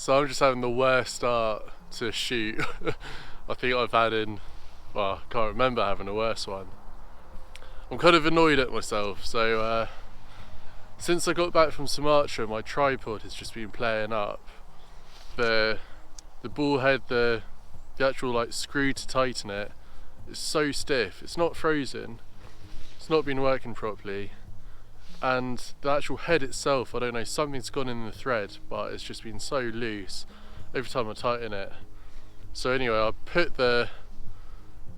So I'm just having the worst start to shoot I think I've had in, well, I can't remember having a worse one. I'm kind of annoyed at myself. So since I got back from Sumatra, my tripod has just been playing up. The ball head, the actual like screw to tighten it is so stiff. It's not frozen. It's not been working properly. And the actual head itself, I don't know, something's gone in the thread, but it's just been so loose every time I tighten it. So anyway, I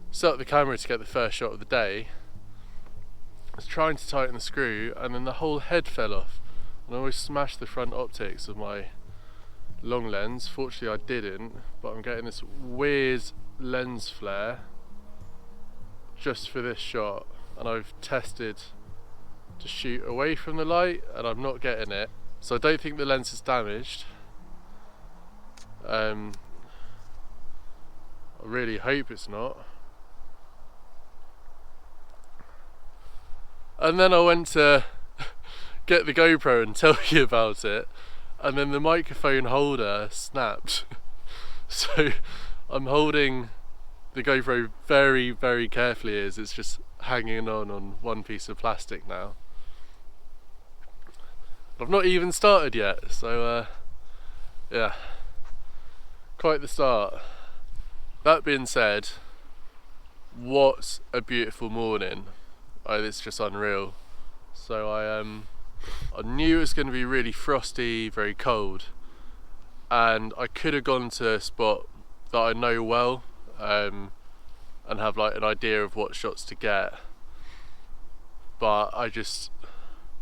set up the camera to get the first shot of the day. I was trying to tighten the screw and then the whole head fell off. And I always smashed the front optics of my long lens. Fortunately I didn't, but I'm getting this weird lens flare just for this shot. And I've tested to shoot away from the light and I'm not getting it, so I don't think the lens is damaged. I really hope it's not. And then I went to get the GoPro and tell you about it, and then the microphone holder snapped. So I'm holding the GoPro very, very carefully as it's just hanging on one piece of plastic now. I've not even started yet, so yeah, quite the start. That being said, what a beautiful morning. It's just unreal. So I knew it was going to be really frosty, very cold, and I could have gone to a spot that I know well and have like an idea of what shots to get, but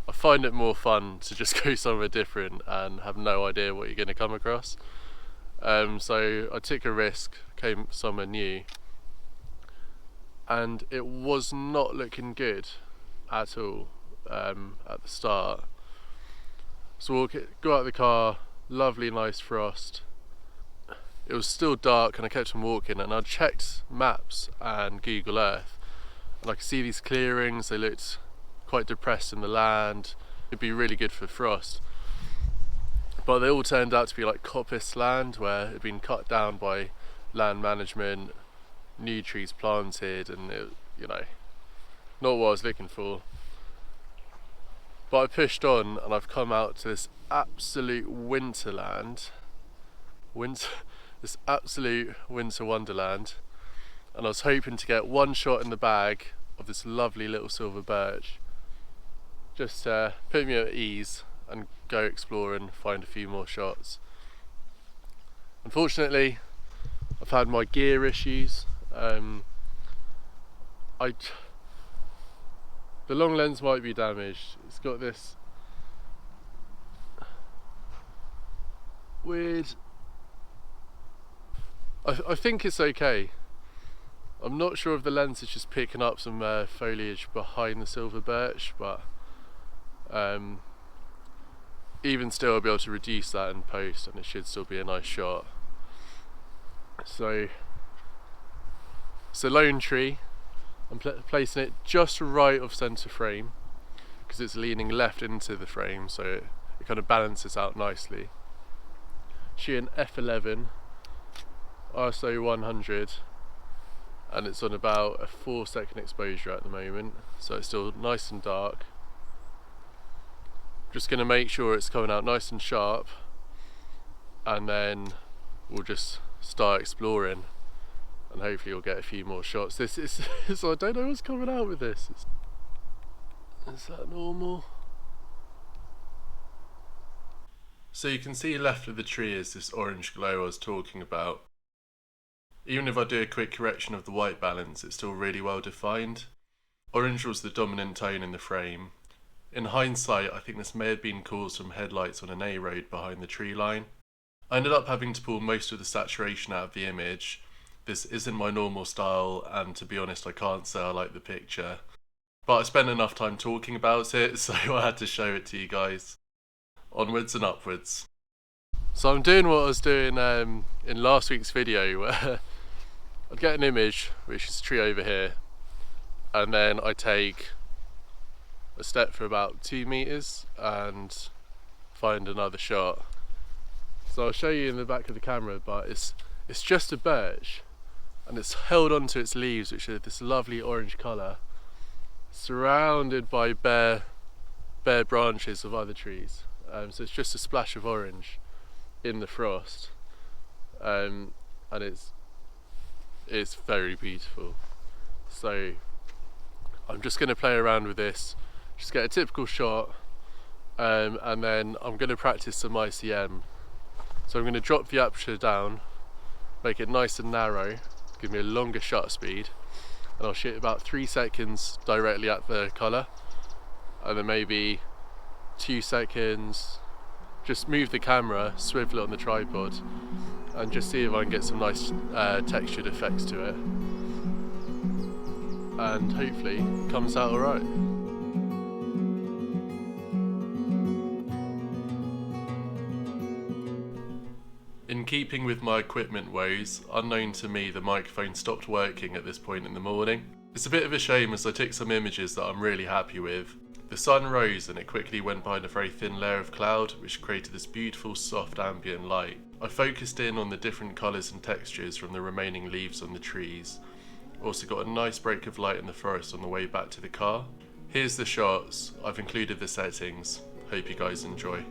I find it more fun to just go somewhere different and have no idea what you're going to come across. So I took a risk, came somewhere new, and it was not looking good at all at the start. So go out of the car, lovely nice frost. It was still dark and I kept on walking, and I checked maps and Google Earth and I could see these clearings. They looked quite depressed in the land. It'd be really good for frost, but they all turned out to be like coppice land where it had been cut down by land management, new trees planted, and it, you know, not what I was looking for. But I pushed on and I've come out to this absolute winterland, this absolute winter wonderland, and I was hoping to get one shot in the bag of this lovely little silver birch, just to put me at ease and go explore and find a few more shots. Unfortunately, I've had my gear issues. The long lens might be damaged. It's got this weird, I think it's okay. I'm not sure if the lens is just picking up some foliage behind the silver birch, but even still I'll be able to reduce that in post and it should still be a nice shot. So it's a lone tree. I'm placing it just right of centre frame because it's leaning left into the frame, so it kind of balances out nicely. Shooting f11 ISO 100, and it's on about a 4-second exposure at the moment, so it's still nice and dark. Just going to make sure it's coming out nice and sharp, and then we'll just start exploring and hopefully we'll get a few more shots. This is I don't know what's coming out with this. Is that normal? So you can see left of the tree is this orange glow I was talking about. Even if I do a quick correction of the white balance, it's still really well defined. Orange was the dominant tone in the frame. In hindsight, I think this may have been caused from headlights on an A road behind the tree line. I ended up having to pull most of the saturation out of the image. This isn't my normal style, and to be honest I can't say I like the picture. But I spent enough time talking about it, so I had to show it to you guys. Onwards and upwards. So I'm doing what I was doing in last week's video, where I'd get an image, which is a tree over here, and then I take a step for about 2 meters and find another shot. So I'll show you in the back of the camera, but it's just a birch, and it's held onto its leaves, which are this lovely orange colour, surrounded by bare branches of other trees. So it's just a splash of orange in the frost, and it's very beautiful. So I'm just going to play around with this, just get a typical shot, and then I'm going to practice some ICM. So I'm going to drop the aperture down, make it nice and narrow, give me a longer shutter speed, and I'll shoot about 3 seconds directly at the colour, and then maybe 2 seconds, just move the camera, swivel it on the tripod, and just see if I can get some nice textured effects to it, and hopefully it comes out alright. In keeping with my equipment woes, unknown to me the microphone stopped working at this point in the morning. It's a bit of a shame as I took some images that I'm really happy with. The sun rose and it quickly went behind a very thin layer of cloud, which created this beautiful soft ambient light. I focused in on the different colours and textures from the remaining leaves on the trees. Also got a nice break of light in the forest on the way back to the car. Here's the shots, I've included the settings, hope you guys enjoy.